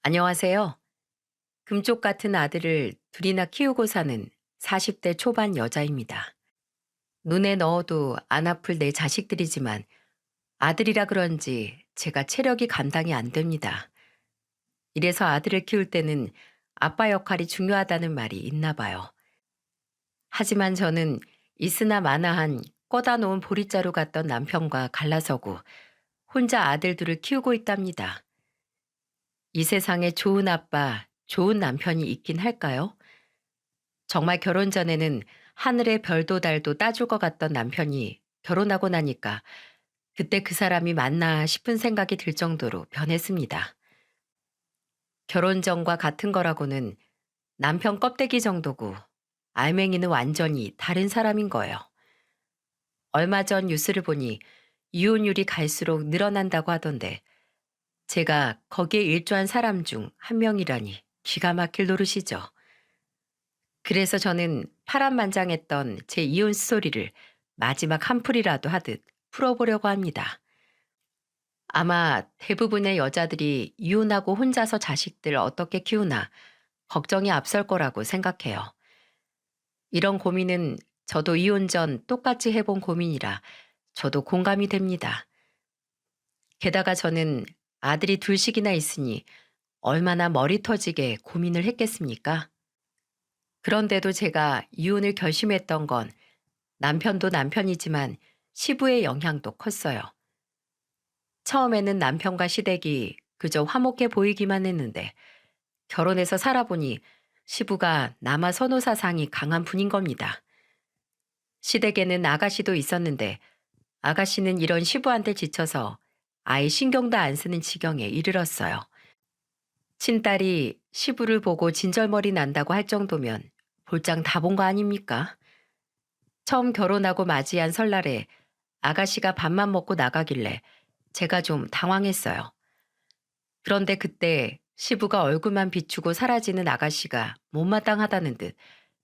안녕하세요. 금쪽 같은 아들을 둘이나 키우고 사는 40대 초반 여자입니다. 눈에 넣어도 안 아플 내 자식들이지만 아들이라 그런지 제가 체력이 감당이 안 됩니다. 이래서 아들을 키울 때는 아빠 역할이 중요하다는 말이 있나 봐요. 하지만 저는 있으나 마나한 꺼다 놓은 보릿자루 같던 남편과 갈라서고 혼자 아들 둘을 키우고 있답니다. 이 세상에 좋은 아빠, 좋은 남편이 있긴 할까요? 정말 결혼 전에는 하늘의 별도 달도 따줄 것 같던 남편이 결혼하고 나니까 그때 그 사람이 맞나 싶은 생각이 들 정도로 변했습니다. 결혼 전과 같은 거라고는 남편 껍데기 정도고 알맹이는 완전히 다른 사람인 거예요. 얼마 전 뉴스를 보니 이혼율이 갈수록 늘어난다고 하던데 제가 거기에 일조한 사람 중 한 명이라니 기가 막힐 노릇이죠. 그래서 저는 파란만장했던 제 이혼 스토리를 마지막 한 풀이라도 하듯 풀어보려고 합니다. 아마 대부분의 여자들이 이혼하고 혼자서 자식들 어떻게 키우나 걱정이 앞설 거라고 생각해요. 이런 고민은 저도 이혼 전 똑같이 해본 고민이라 저도 공감이 됩니다. 게다가 저는 아들이 둘씩이나 있으니 얼마나 머리 터지게 고민을 했겠습니까? 그런데도 제가 이혼을 결심했던 건 남편도 남편이지만 시부의 영향도 컸어요. 처음에는 남편과 시댁이 그저 화목해 보이기만 했는데 결혼해서 살아보니 시부가 남아 선호 사상이 강한 분인 겁니다. 시댁에는 아가씨도 있었는데 아가씨는 이런 시부한테 지쳐서 아예 신경도 안 쓰는 지경에 이르렀어요. 친딸이 시부를 보고 진절머리 난다고 할 정도면 볼장 다 본 거 아닙니까? 처음 결혼하고 맞이한 설날에 아가씨가 밥만 먹고 나가길래 제가 좀 당황했어요. 그런데 그때 시부가 얼굴만 비추고 사라지는 아가씨가 못마땅하다는 듯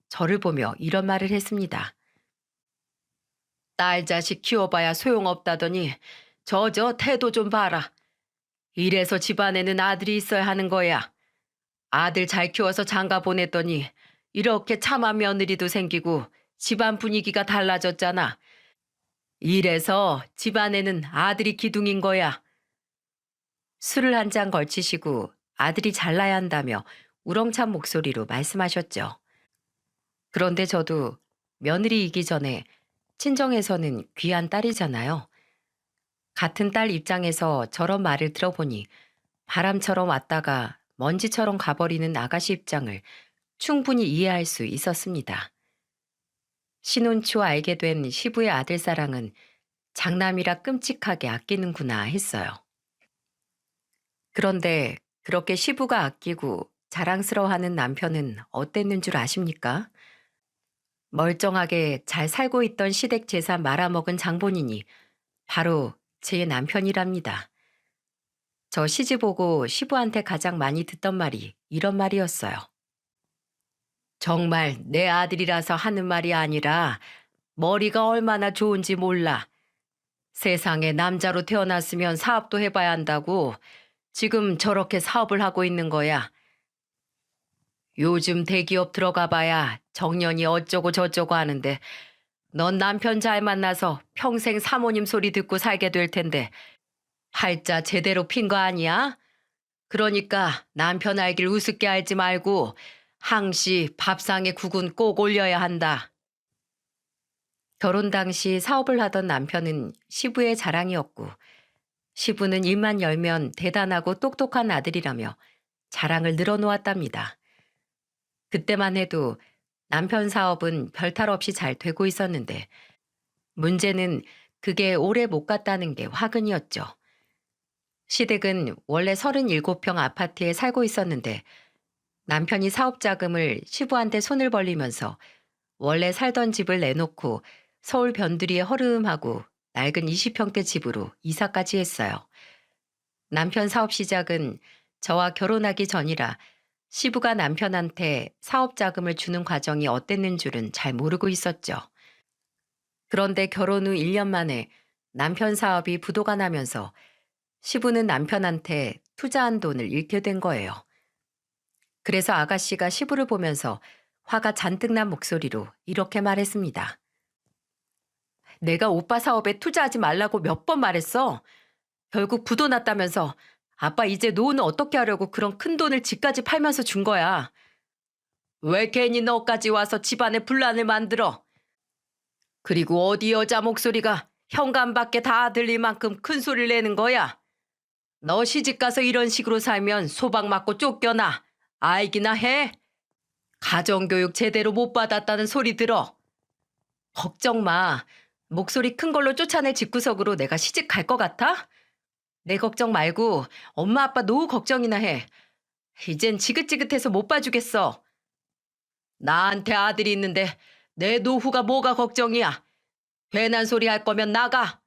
저를 보며 이런 말을 했습니다. 딸 자식 키워봐야 소용없다더니 저 태도 좀 봐라. 이래서 집안에는 아들이 있어야 하는 거야. 아들 잘 키워서 장가 보냈더니 이렇게 참한 며느리도 생기고 집안 분위기가 달라졌잖아. 이래서 집안에는 아들이 기둥인 거야. 술을 한 잔 걸치시고 아들이 잘나야 한다며 우렁찬 목소리로 말씀하셨죠. 그런데 저도 며느리이기 전에 친정에서는 귀한 딸이잖아요. 같은 딸 입장에서 저런 말을 들어보니 바람처럼 왔다가 먼지처럼 가버리는 아가씨 입장을 충분히 이해할 수 있었습니다. 신혼 초 알게 된 시부의 아들 사랑은 장남이라 끔찍하게 아끼는구나 했어요. 그런데 그렇게 시부가 아끼고 자랑스러워하는 남편은 어땠는 줄 아십니까? 멀쩡하게 잘 살고 있던 시댁 재산 말아먹은 장본인이 바로 제 남편이랍니다. 저 시집 오고 시부한테 가장 많이 듣던 말이 이런 말이었어요. 정말 내 아들이라서 하는 말이 아니라 머리가 얼마나 좋은지 몰라. 세상에 남자로 태어났으면 사업도 해봐야 한다고 지금 저렇게 사업을 하고 있는 거야. 요즘 대기업 들어가 봐야 정년이 어쩌고 저쩌고 하는데 넌 남편 잘 만나서 평생 사모님 소리 듣고 살게 될 텐데 팔자 제대로 핀 거 아니야? 그러니까 남편 알길 우습게 알지 말고 항시 밥상에 국은 꼭 올려야 한다. 결혼 당시 사업을 하던 남편은 시부의 자랑이었고 시부는 입만 열면 대단하고 똑똑한 아들이라며 자랑을 늘어놓았답니다. 그때만 해도 남편 사업은 별탈 없이 잘 되고 있었는데 문제는 그게 오래 못 갔다는 게 화근이었죠. 시댁은 원래 37평 아파트에 살고 있었는데 남편이 사업 자금을 시부한테 손을 벌리면서 원래 살던 집을 내놓고 서울 변두리에 허름하고 낡은 20평대 집으로 이사까지 했어요. 남편 사업 시작은 저와 결혼하기 전이라 시부가 남편한테 사업 자금을 주는 과정이 어땠는 줄은 잘 모르고 있었죠. 그런데 결혼 후 1년 만에 남편 사업이 부도가 나면서 시부는 남편한테 투자한 돈을 잃게 된 거예요. 그래서 아가씨가 시부를 보면서 화가 잔뜩 난 목소리로 이렇게 말했습니다. 내가 오빠 사업에 투자하지 말라고 몇 번 말했어. 결국 부도 났다면서 아빠 이제 노후는 어떻게 하려고 그런 큰 돈을 집까지 팔면서 준 거야. 왜 괜히 너까지 와서 집안에 분란을 만들어? 그리고 어디 여자 목소리가 현관밖에 다 들릴 만큼 큰 소리를 내는 거야? 너 시집가서 이런 식으로 살면 소박 맞고 쫓겨나. 알기나 해? 가정교육 제대로 못 받았다는 소리 들어. 걱정 마. 목소리 큰 걸로 쫓아낼 집구석으로 내가 시집 갈 것 같아? 내 걱정 말고 엄마 아빠 노후 걱정이나 해. 이젠 지긋지긋해서 못 봐주겠어. 나한테 아들이 있는데 내 노후가 뭐가 걱정이야. 괜한 소리 할 거면 나가.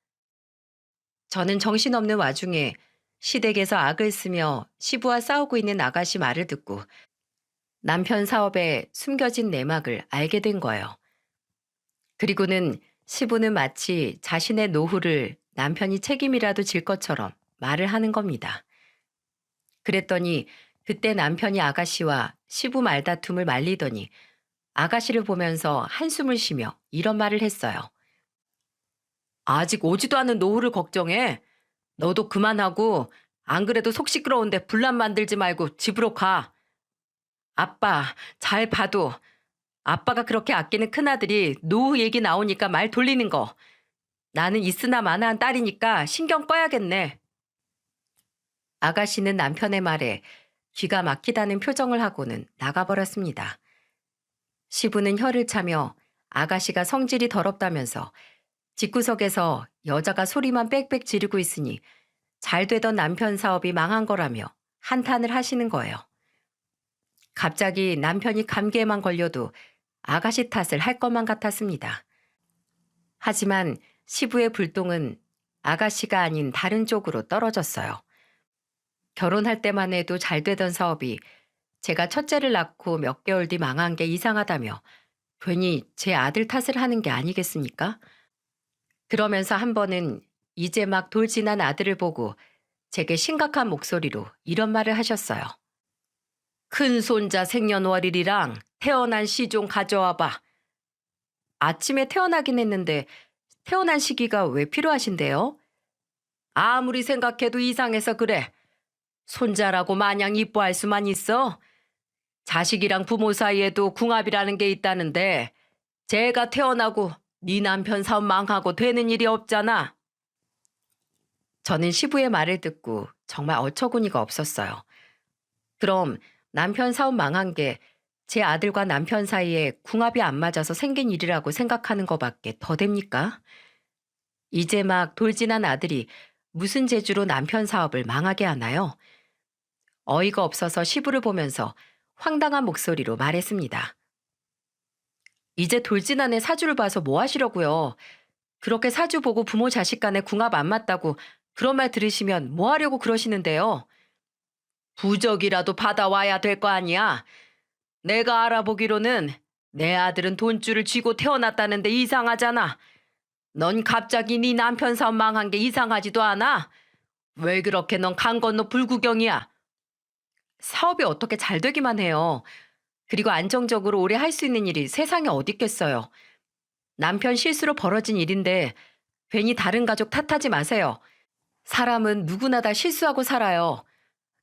저는 정신없는 와중에 시댁에서 악을 쓰며 시부와 싸우고 있는 아가씨 말을 듣고 남편 사업에 숨겨진 내막을 알게 된 거예요. 그리고는 시부는 마치 자신의 노후를 남편이 책임이라도 질 것처럼 말을 하는 겁니다. 그랬더니 그때 남편이 아가씨와 시부 말다툼을 말리더니 아가씨를 보면서 한숨을 쉬며 이런 말을 했어요. 아직 오지도 않은 노후를 걱정해. 너도 그만하고 안 그래도 속 시끄러운데 분란 만들지 말고 집으로 가. 아빠 잘 봐도 아빠가 그렇게 아끼는 큰아들이 노후 얘기 나오니까 말 돌리는 거. 나는 있으나 마나한 딸이니까 신경 꺼야겠네. 아가씨는 남편의 말에 귀가 막히다는 표정을 하고는 나가버렸습니다. 시부는 혀를 차며 아가씨가 성질이 더럽다면서 집구석에서 여자가 소리만 빽빽 지르고 있으니 잘 되던 남편 사업이 망한 거라며 한탄을 하시는 거예요. 갑자기 남편이 감기에만 걸려도 아가씨 탓을 할 것만 같았습니다. 하지만 시부의 불똥은 아가씨가 아닌 다른 쪽으로 떨어졌어요. 결혼할 때만 해도 잘 되던 사업이 제가 첫째를 낳고 몇 개월 뒤 망한 게 이상하다며 괜히 제 아들 탓을 하는 게 아니겠습니까? 그러면서 한 번은 이제 막 돌진한 아들을 보고 제게 심각한 목소리로 이런 말을 하셨어요. 큰 손자 생년월일이랑 태어난 시 좀 가져와 봐. 아침에 태어나긴 했는데 태어난 시기가 왜 필요하신데요? 아무리 생각해도 이상해서 그래. 손자라고 마냥 이뻐할 수만 있어? 자식이랑 부모 사이에도 궁합이라는 게 있다는데 제가 태어나고 네 남편 사업 망하고 되는 일이 없잖아. 저는 시부의 말을 듣고 정말 어처구니가 없었어요. 그럼 남편 사업 망한 게 제 아들과 남편 사이에 궁합이 안 맞아서 생긴 일이라고 생각하는 거밖에 더 됩니까? 이제 막 돌진한 아들이 무슨 재주로 남편 사업을 망하게 하나요? 어이가 없어서 시부를 보면서 황당한 목소리로 말했습니다. 이제 돌진한 애 사주를 봐서 뭐 하시려고요? 그렇게 사주 보고 부모 자식 간에 궁합 안 맞다고 그런 말 들으시면 뭐 하려고 그러시는데요? 부적이라도 받아와야 될 거 아니야. 내가 알아보기로는 내 아들은 돈줄을 쥐고 태어났다는데 이상하잖아. 넌 갑자기 네 남편 사업 망한 게 이상하지도 않아? 왜 그렇게 넌 강 건너 불구경이야? 사업이 어떻게 잘 되기만 해요. 그리고 안정적으로 오래 할 수 있는 일이 세상에 어디 있겠어요. 남편 실수로 벌어진 일인데 괜히 다른 가족 탓하지 마세요. 사람은 누구나 다 실수하고 살아요.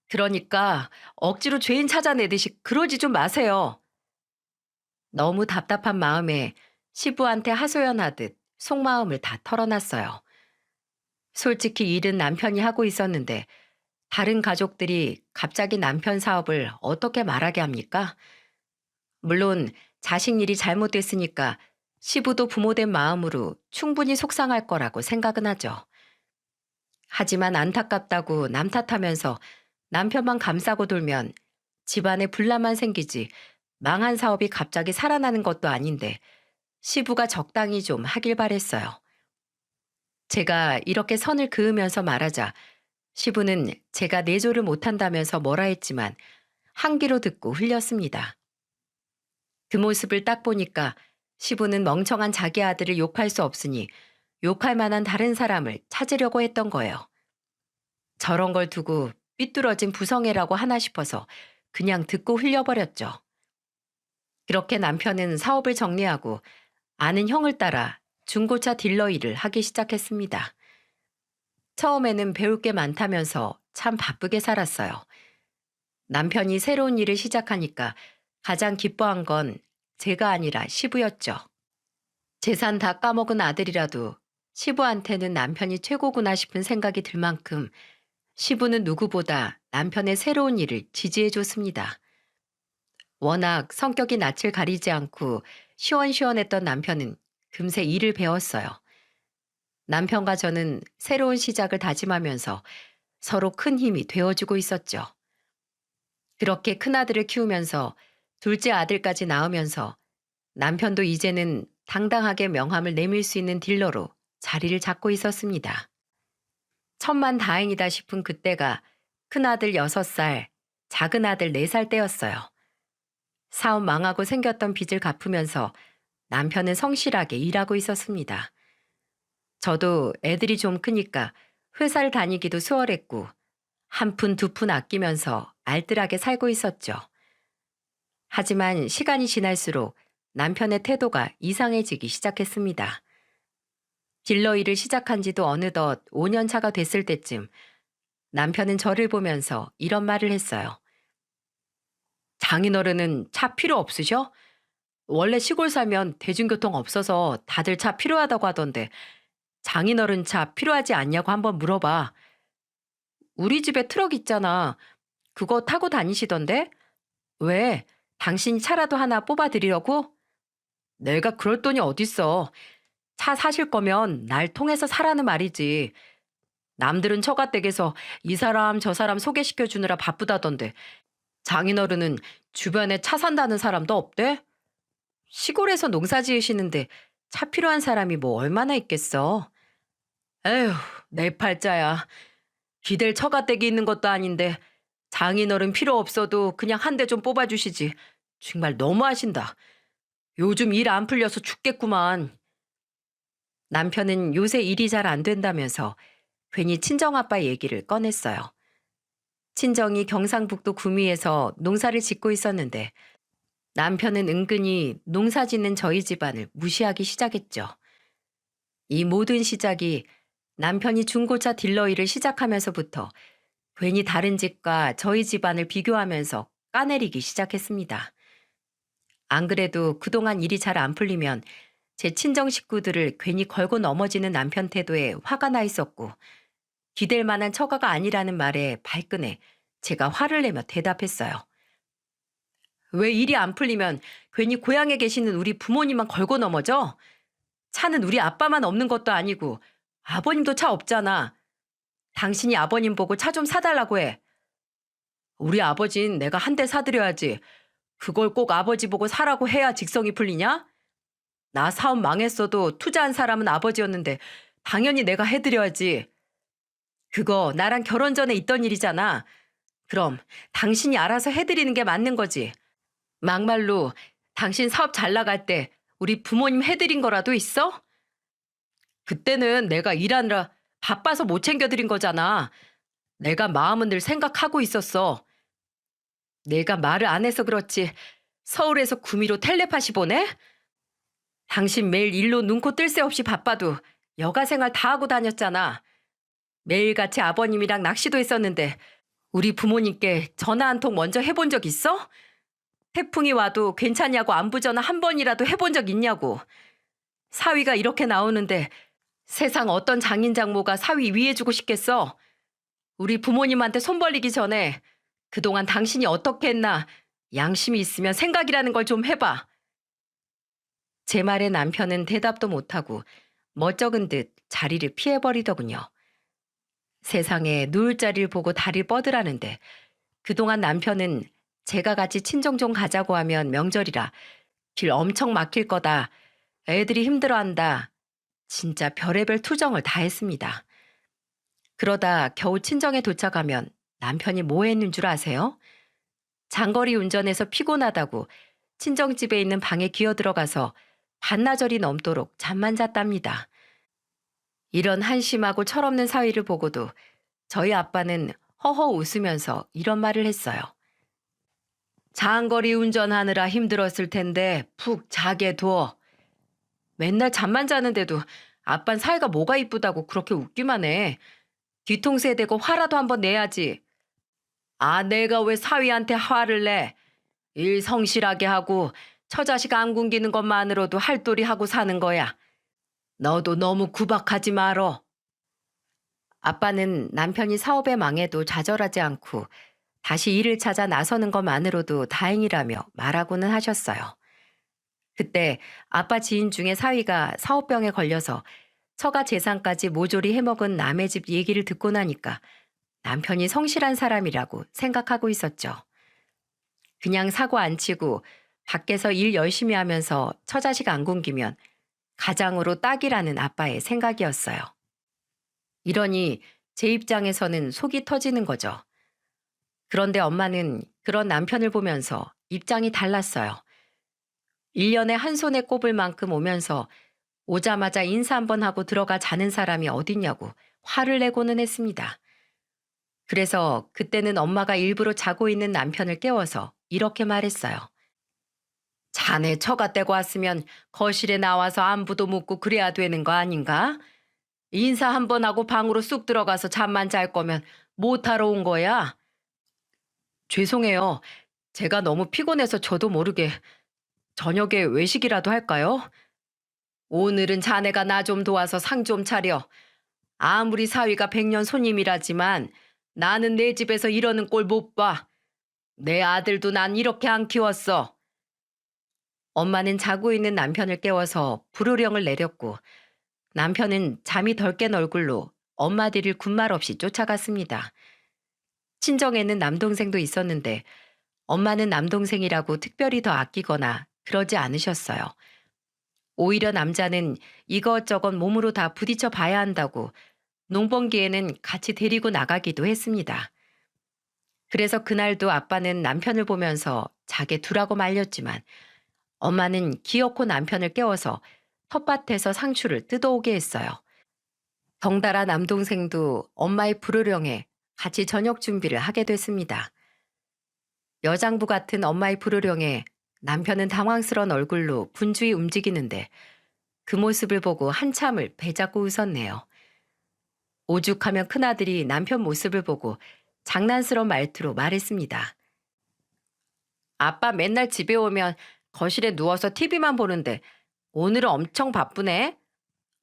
그러니까 억지로 죄인 찾아내듯이 그러지 좀 마세요. 너무 답답한 마음에 시부한테 하소연하듯 속마음을 다 털어놨어요. 솔직히 일은 남편이 하고 있었는데 다른 가족들이 갑자기 남편 사업을 어떻게 말하게 합니까? 물론 자식 일이 잘못됐으니까 시부도 부모된 마음으로 충분히 속상할 거라고 생각은 하죠. 하지만 안타깝다고 남 탓하면서 남편만 감싸고 돌면 집안에 분란만 생기지 망한 사업이 갑자기 살아나는 것도 아닌데 시부가 적당히 좀 하길 바랬어요. 제가 이렇게 선을 그으면서 말하자 시부는 제가 내조를 못한다면서 뭐라 했지만 한 귀로 듣고 흘렸습니다. 그 모습을 딱 보니까 시부는 멍청한 자기 아들을 욕할 수 없으니 욕할 만한 다른 사람을 찾으려고 했던 거예요. 저런 걸 두고 삐뚤어진 부성애라고 하나 싶어서 그냥 듣고 흘려버렸죠. 그렇게 남편은 사업을 정리하고 아는 형을 따라 중고차 딜러 일을 하기 시작했습니다. 처음에는 배울 게 많다면서 참 바쁘게 살았어요. 남편이 새로운 일을 시작하니까 가장 기뻐한 건 제가 아니라 시부였죠. 재산 다 까먹은 아들이라도 시부한테는 남편이 최고구나 싶은 생각이 들 만큼 시부는 누구보다 남편의 새로운 일을 지지해줬습니다. 워낙 성격이 낯을 가리지 않고 시원시원했던 남편은 금세 일을 배웠어요. 남편과 저는 새로운 시작을 다짐하면서 서로 큰 힘이 되어주고 있었죠. 그렇게 큰아들을 키우면서 둘째 아들까지 낳으면서 남편도 이제는 당당하게 명함을 내밀 수 있는 딜러로 자리를 잡고 있었습니다. 천만 다행이다 싶은 그때가 큰아들 6살, 작은아들 4살 때였어요. 사업 망하고 생겼던 빚을 갚으면서 남편은 성실하게 일하고 있었습니다. 저도 애들이 좀 크니까 회사를 다니기도 수월했고 한 푼 두 푼 아끼면서 알뜰하게 살고 있었죠. 하지만 시간이 지날수록 남편의 태도가 이상해지기 시작했습니다. 딜러 일을 시작한 지도 어느덧 5년 차가 됐을 때쯤 남편은 저를 보면서 이런 말을 했어요. 장인어른은 차 필요 없으셔? 원래 시골 살면 대중교통 없어서 다들 차 필요하다고 하던데 장인어른 차 필요하지 않냐고 한번 물어봐. 우리 집에 트럭 있잖아. 그거 타고 다니시던데? 왜? 당신이 차라도 하나 뽑아드리려고? 내가 그럴 돈이 어딨어. 차 사실 거면 날 통해서 사라는 말이지. 남들은 처가댁에서 이 사람 저 사람 소개시켜 주느라 바쁘다던데 장인어른은 주변에 차 산다는 사람도 없대? 시골에서 농사 지으시는데 차 필요한 사람이 뭐 얼마나 있겠어. 에휴, 내 팔자야. 기댈 처가댁이 있는 것도 아닌데 장인어른 필요 없어도 그냥 한 대 좀 뽑아주시지. 정말 너무하신다. 요즘 일 안 풀려서 죽겠구만. 남편은 요새 일이 잘 안 된다면서 괜히 친정아빠 얘기를 꺼냈어요. 친정이 경상북도 구미에서 농사를 짓고 있었는데 남편은 은근히 농사 짓는 저희 집안을 무시하기 시작했죠. 이 모든 시작이 남편이 중고차 딜러 일을 시작하면서부터 괜히 다른 집과 저희 집안을 비교하면서 까내리기 시작했습니다. 안 그래도 그동안 일이 잘 안 풀리면 제 친정 식구들을 괜히 걸고 넘어지는 남편 태도에 화가 나 있었고 기댈 만한 처가가 아니라는 말에 발끈해 제가 화를 내며 대답했어요. 왜 일이 안 풀리면 괜히 고향에 계시는 우리 부모님만 걸고 넘어져? 차는 우리 아빠만 없는 것도 아니고 아버님도 차 없잖아. 당신이 아버님 보고 차 좀 사달라고 해. 우리 아버진 내가 한 대 사드려야지. 그걸 꼭 아버지 보고 사라고 해야 직성이 풀리냐? 나 사업 망했어도 투자한 사람은 아버지였는데 당연히 내가 해드려야지. 그거 나랑 결혼 전에 있던 일이잖아. 그럼 당신이 알아서 해드리는 게 맞는 거지. 막말로 당신 사업 잘 나갈 때 우리 부모님 해드린 거라도 있어? 그때는 내가 일하느라 바빠서 못 챙겨드린 거잖아. 내가 마음은 늘 생각하고 있었어. 내가 말을 안 해서 그렇지. 서울에서 구미로 텔레파시 보내? 당신 매일 일로 눈코 뜰 새 없이 바빠도 여가 생활 다 하고 다녔잖아. 매일같이 아버님이랑 낚시도 했었는데 우리 부모님께 전화 한 통 먼저 해본 적 있어? 태풍이 와도 괜찮냐고 안부 전화 한 번이라도 해본 적 있냐고. 사위가 이렇게 나오는데 세상 어떤 장인 장모가 사위 위해주고 싶겠어? 우리 부모님한테 손 벌리기 전에 그동안 당신이 어떻게 했나 양심이 있으면 생각이라는 걸 좀 해봐. 제 말에 남편은 대답도 못하고 멋쩍은 듯 자리를 피해버리더군요. 세상에 누울 자리를 보고 다리를 뻗으라는데 그동안 남편은 제가 같이 친정 좀 가자고 하면 명절이라 길 엄청 막힐 거다. 애들이 힘들어한다. 진짜 별의별 투정을 다 했습니다. 그러다 겨우 친정에 도착하면 남편이 뭐 했는 줄 아세요? 장거리 운전해서 피곤하다고 친정집에 있는 방에 기어 들어가서 반나절이 넘도록 잠만 잤답니다. 이런 한심하고 철없는 사위를 보고도 저희 아빠는 허허 웃으면서 이런 말을 했어요. 장거리 운전하느라 힘들었을 텐데 푹 자게 둬. 맨날 잠만 자는데도 아빤 사이가 뭐가 이쁘다고 그렇게 웃기만 해. 뒤통수에 대고 화라도 한번 내야지. 아, 내가 왜 사위한테 화를 내? 일 성실하게 하고 처자식 안 굶기는 것만으로도 할도리 하고 사는 거야. 너도 너무 구박하지 말어. 아빠는 남편이 사업에 망해도 좌절하지 않고 다시 일을 찾아 나서는 것만으로도 다행이라며 말하고는 하셨어요. 그때 아빠 지인 중에 사위가 사업병에 걸려서 처가 재산까지 모조리 해먹은 남의 집 얘기를 듣고 나니까 남편이 성실한 사람이라고 생각하고 있었죠. 그냥 사고 안 치고 밖에서 일 열심히 하면서 처자식 안 굶기면 가장으로 딱이라는 아빠의 생각이었어요. 이러니 제 입장에서는 속이 터지는 거죠. 그런데 엄마는 그런 남편을 보면서 입장이 달랐어요. 1년에 한 손에 꼽을 만큼 오면서 오자마자 인사 한번 하고 들어가 자는 사람이 어딨냐고 화를 내고는 했습니다. 그래서 그때는 엄마가 일부러 자고 있는 남편을 깨워서 이렇게 말했어요. 자네 처가 떼고 왔으면 거실에 나와서 안부도 묻고 그래야 되는 거 아닌가? 인사 한번 하고 방으로 쑥 들어가서 잠만 잘 거면 못하러 온 거야? 죄송해요. 제가 너무 피곤해서 저도 모르게 저녁에 외식이라도 할까요? 오늘은 자네가 나 좀 도와서 상 좀 차려. 아무리 사위가 100년 손님이라지만 나는 내 집에서 이러는 꼴 못 봐. 내 아들도 난 이렇게 안 키웠어. 엄마는 자고 있는 남편을 깨워서 불호령을 내렸고 남편은 잠이 덜 깬 얼굴로 엄마 뒤를 군말 없이 쫓아갔습니다. 친정에는 남동생도 있었는데 엄마는 남동생이라고 특별히 더 아끼거나 그러지 않으셨어요. 오히려 남자는 이것저것 몸으로 다 부딪혀 봐야 한다고 농번기에는 같이 데리고 나가기도 했습니다. 그래서 그날도 아빠는 남편을 보면서 자게 두라고 말렸지만 엄마는 기어코 남편을 깨워서 텃밭에서 상추를 뜯어오게 했어요. 덩달아 남동생도 엄마의 불호령에 같이 저녁 준비를 하게 됐습니다. 여장부 같은 엄마의 불호령에 남편은 당황스러운 얼굴로 분주히 움직이는데 그 모습을 보고 한참을 배잡고 웃었네요. 오죽하면 큰아들이 남편 모습을 보고 장난스러운 말투로 말했습니다. 아빠 맨날 집에 오면 거실에 누워서 TV만 보는데 오늘은 엄청 바쁘네.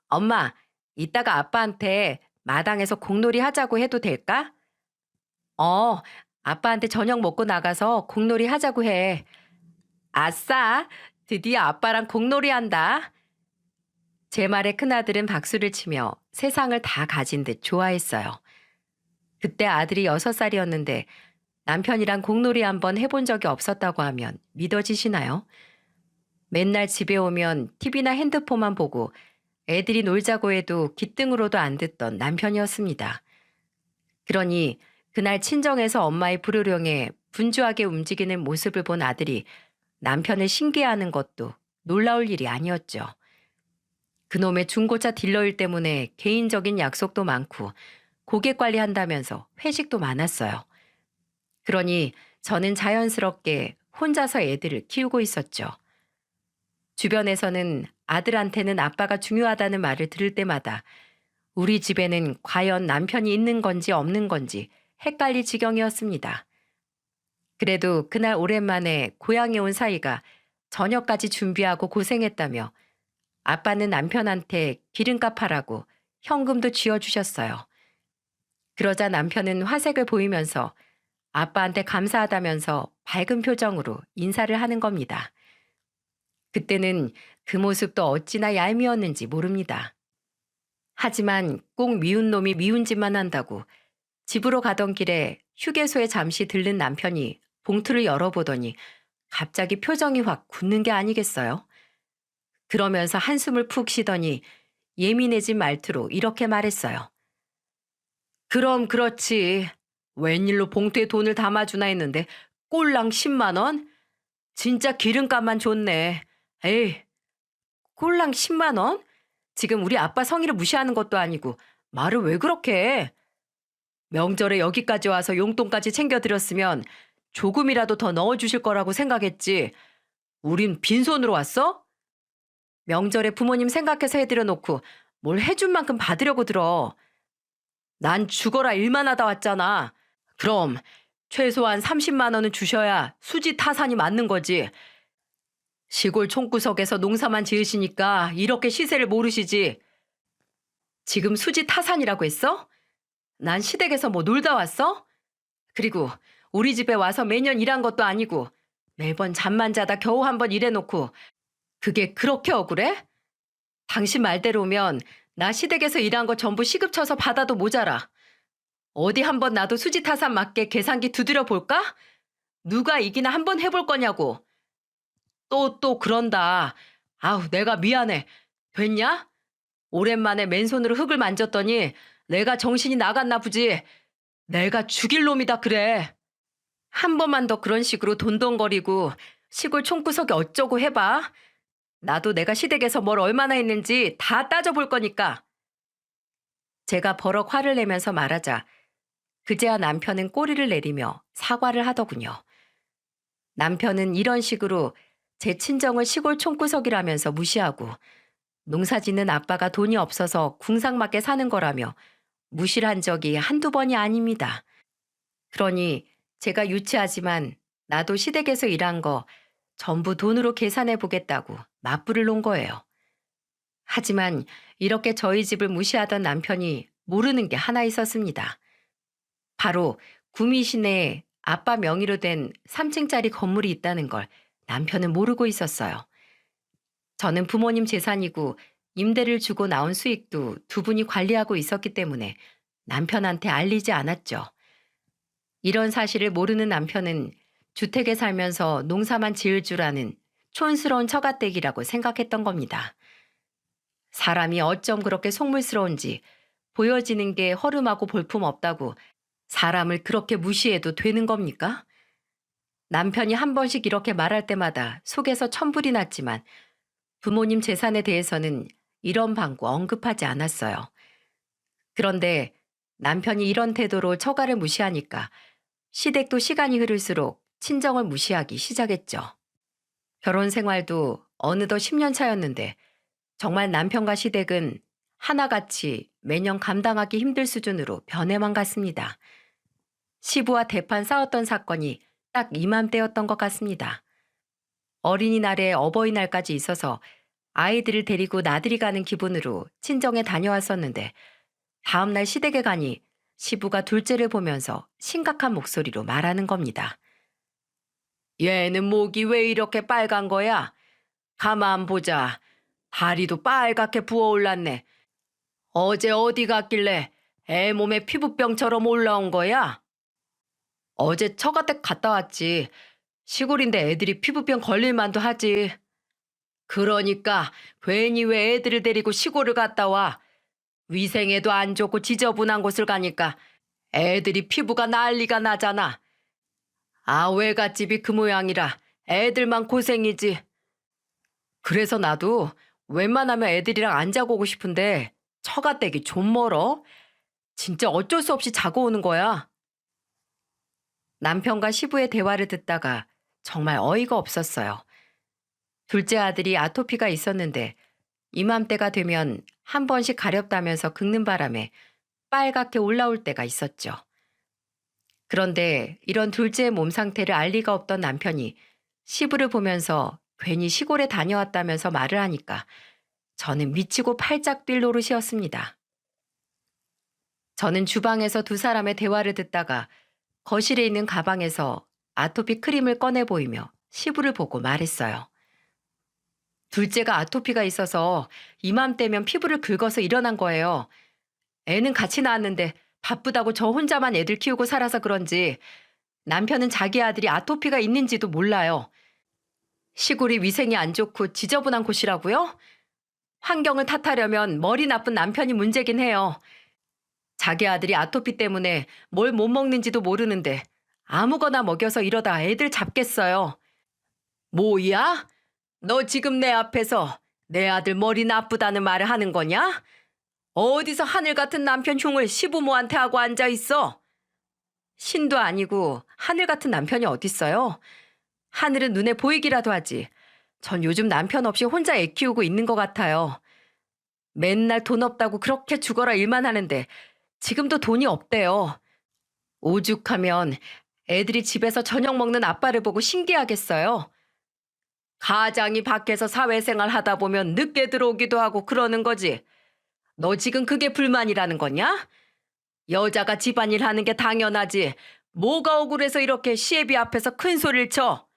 엄마, 이따가 아빠한테 마당에서 공놀이 하자고 해도 될까? 어, 아빠한테 저녁 먹고 나가서 공놀이 하자고 해. 아싸, 드디어 아빠랑 공놀이 한다. 제 말에 큰아들은 박수를 치며 세상을 다 가진 듯 좋아했어요. 그때 아들이 6살이었는데 남편이랑 공놀이 한번 해본 적이 없었다고 하면 믿어지시나요? 맨날 집에 오면 TV나 핸드폰만 보고 애들이 놀자고 해도 귓등으로도 안 듣던 남편이었습니다. 그러니 그날 친정에서 엄마의 불호령에 분주하게 움직이는 모습을 본 아들이 남편을 신기해하는 것도 놀라울 일이 아니었죠. 그놈의 중고차 딜러일 때문에 개인적인 약속도 많고 고객 관리한다면서 회식도 많았어요. 그러니 저는 자연스럽게 혼자서 애들을 키우고 있었죠. 주변에서는 아들한테는 아빠가 중요하다는 말을 들을 때마다 우리 집에는 과연 남편이 있는 건지 없는 건지 헷갈릴 지경이었습니다. 그래도 그날 오랜만에 고향에 온 사이가 저녁까지 준비하고 고생했다며 아빠는 남편한테 기름값 하라고 현금도 쥐어주셨어요. 그러자 남편은 화색을 보이면서 아빠한테 감사하다면서 밝은 표정으로 인사를 하는 겁니다. 그때는 그 모습도 어찌나 얄미웠는지 모릅니다. 하지만 꼭 미운 놈이 미운 짓만 한다고 집으로 가던 길에 휴게소에 잠시 들른 남편이 봉투를 열어보더니 갑자기 표정이 확 굳는 게 아니겠어요? 그러면서 한숨을 푹 쉬더니 예민해진 말투로 이렇게 말했어요. 그럼 그렇지. 웬일로 봉투에 돈을 담아주나 했는데 꼴랑 10만 원? 진짜 기름값만 좋네. 에이, 꼴랑 10만 원? 지금 우리 아빠 성의를 무시하는 것도 아니고 말을 왜 그렇게 해? 명절에 여기까지 와서 용돈까지 챙겨드렸으면 조금이라도 더 넣어주실 거라고 생각했지. 우린 빈손으로 왔어? 명절에 부모님 생각해서 해드려 놓고 뭘 해준 만큼 받으려고 들어. 난 죽어라 일만 하다 왔잖아. 그럼 최소한 30만 원은 주셔야 수지 타산이 맞는 거지. 시골 총구석에서 농사만 지으시니까 이렇게 시세를 모르시지. 지금 수지 타산이라고 했어? 난 시댁에서 뭐 놀다 왔어? 그리고 우리 집에 와서 매년 일한 것도 아니고 매번 잠만 자다 겨우 한 번 일해놓고 그게 그렇게 억울해? 당신 말대로면 나 시댁에서 일한 거 전부 시급 쳐서 받아도 모자라. 어디 한번 나도 수지 타산 맞게 계산기 두드려 볼까? 누가 이기나 한번 해볼 거냐고. 또 그런다. 아우 내가 미안해. 됐냐? 오랜만에 맨손으로 흙을 만졌더니 내가 정신이 나갔나 보지. 내가 죽일 놈이다 그래. 한 번만 더 그런 식으로 돈돈거리고 시골 총구석에 어쩌고 해봐. 나도 내가 시댁에서 뭘 얼마나 했는지 다 따져볼 거니까. 제가 버럭 화를 내면서 말하자 그제야 남편은 꼬리를 내리며 사과를 하더군요. 남편은 이런 식으로 제 친정을 시골 총구석이라면서 무시하고 농사짓는 아빠가 돈이 없어서 궁상맞게 사는 거라며 무시를 한 적이 한두 번이 아닙니다. 그러니 제가 유치하지만 나도 시댁에서 일한 거 전부 돈으로 계산해 보겠다고 맞불을 놓은 거예요. 하지만 이렇게 저희 집을 무시하던 남편이 모르는 게 하나 있었습니다. 바로 구미 시내에 아빠 명의로 된 3층짜리 건물이 있다는 걸 남편은 모르고 있었어요. 저는 부모님 재산이고 임대를 주고 나온 수익도 두 분이 관리하고 있었기 때문에 남편한테 알리지 않았죠. 이런 사실을 모르는 남편은 주택에 살면서 농사만 지을 줄 아는 촌스러운 처가댁이라고 생각했던 겁니다. 사람이 어쩜 그렇게 속물스러운지 보여지는 게 허름하고 볼품없다고 사람을 그렇게 무시해도 되는 겁니까? 남편이 한 번씩 이렇게 말할 때마다 속에서 천불이 났지만 부모님 재산에 대해서는 이런 방구 언급하지 않았어요. 그런데 남편이 이런 태도로 처가를 무시하니까 시댁도 시간이 흐를수록 친정을 무시하기 시작했죠. 결혼 생활도 어느덧 10년 차였는데 정말 남편과 시댁은 하나같이 매년 감당하기 힘들 수준으로 변해만 갔습니다. 시부와 대판 싸웠던 사건이 딱 이맘때였던 것 같습니다. 어린이날에 어버이날까지 있어서 아이들을 데리고 나들이 가는 기분으로 친정에 다녀왔었는데 다음날 시댁에 가니 시부가 둘째를 보면서 심각한 목소리로 말하는 겁니다. 얘는 목이 왜 이렇게 빨간 거야? 가만 보자. 다리도 빨갛게 부어올랐네. 어제 어디 갔길래 애 몸에 피부병처럼 올라온 거야? 어제 처가댁 갔다 왔지. 시골인데 애들이 피부병 걸릴만도 하지. 그러니까 괜히 왜 애들을 데리고 시골을 갔다 와. 위생에도 안 좋고 지저분한 곳을 가니까 애들이 피부가 난리가 나잖아. 아, 외갓집이 그 모양이라 애들만 고생이지. 그래서 나도 웬만하면 애들이랑 안 자고 오고 싶은데 처가댁이 좀 멀어. 진짜 어쩔 수 없이 자고 오는 거야. 남편과 시부의 대화를 듣다가 정말 어이가 없었어요. 둘째 아들이 아토피가 있었는데 이맘때가 되면 한 번씩 가렵다면서 긁는 바람에 빨갛게 올라올 때가 있었죠. 그런데 이런 둘째의 몸 상태를 알 리가 없던 남편이 시부를 보면서 괜히 시골에 다녀왔다면서 말을 하니까 저는 미치고 팔짝 뛸 노릇이었습니다. 저는 주방에서 두 사람의 대화를 듣다가 거실에 있는 가방에서 아토피 크림을 꺼내 보이며 시부를 보고 말했어요. 둘째가 아토피가 있어서 이맘때면 피부를 긁어서 일어난 거예요. 애는 같이 낳았는데 바쁘다고 저 혼자만 애들 키우고 살아서 그런지 남편은 자기 아들이 아토피가 있는지도 몰라요. 시골이 위생이 안 좋고 지저분한 곳이라고요? 환경을 탓하려면 머리 나쁜 남편이 문제긴 해요. 자기 아들이 아토피 때문에 뭘 못 먹는지도 모르는데 아무거나 먹여서 이러다 애들 잡겠어요. 뭐야? 너 지금 내 앞에서 내 아들 머리 나쁘다는 말을 하는 거냐? 어디서 하늘 같은 남편 흉을 시부모한테 하고 앉아 있어? 신도 아니고 하늘 같은 남편이 어딨어요? 하늘은 눈에 보이기라도 하지. 전 요즘 남편 없이 혼자 애 키우고 있는 것 같아요. 맨날 돈 없다고 그렇게 죽어라 일만 하는데 지금도 돈이 없대요. 오죽하면 애들이 집에서 저녁 먹는 아빠를 보고 신기하겠어요. 가장이 밖에서 사회생활 하다 보면 늦게 들어오기도 하고 그러는 거지. 너 지금 그게 불만이라는 거냐? 여자가 집안일 하는 게 당연하지. 뭐가 억울해서 이렇게 시애비 앞에서 큰 소리를 쳐?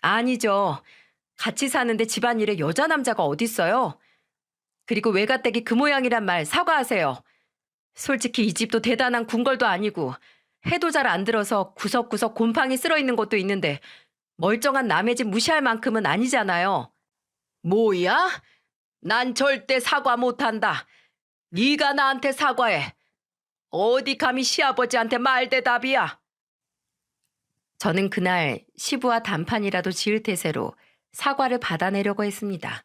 아니죠. 같이 사는데 집안일에 여자 남자가 어딨어요? 그리고 외가댁이 그 모양이란 말 사과하세요. 솔직히 이 집도 대단한 궁궐도 아니고 해도 잘 안 들어서 구석구석 곰팡이 쓸어 있는 곳도 있는데 멀쩡한 남의 집 무시할 만큼은 아니잖아요. 뭐야? 난 절대 사과 못한다. 네가 나한테 사과해. 어디 감히 시아버지한테 말대답이야. 저는 그날 시부와 단판이라도 지을 태세로 사과를 받아내려고 했습니다.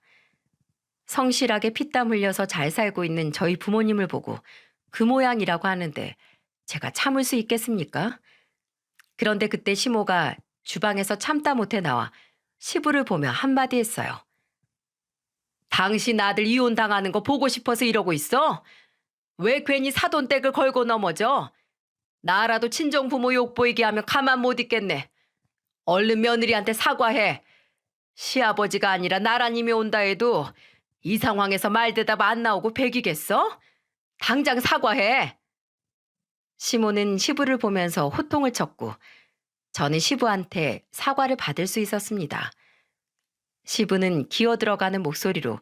성실하게 피땀 흘려서 잘 살고 있는 저희 부모님을 보고 그 모양이라고 하는데 제가 참을 수 있겠습니까? 그런데 그때 시모가 주방에서 참다 못해 나와 시부를 보며 한마디 했어요. 당신 아들 이혼당하는 거 보고 싶어서 이러고 있어? 왜 괜히 사돈댁을 걸고 넘어져? 나라도 친정부모 욕보이게 하면 가만 못 있겠네. 얼른 며느리한테 사과해. 시아버지가 아니라 나라님이 온다 해도 이 상황에서 말대답 안 나오고 백이겠어? 당장 사과해. 시모는 시부를 보면서 호통을 쳤고 저는 시부한테 사과를 받을 수 있었습니다. 시부는 기어 들어가는 목소리로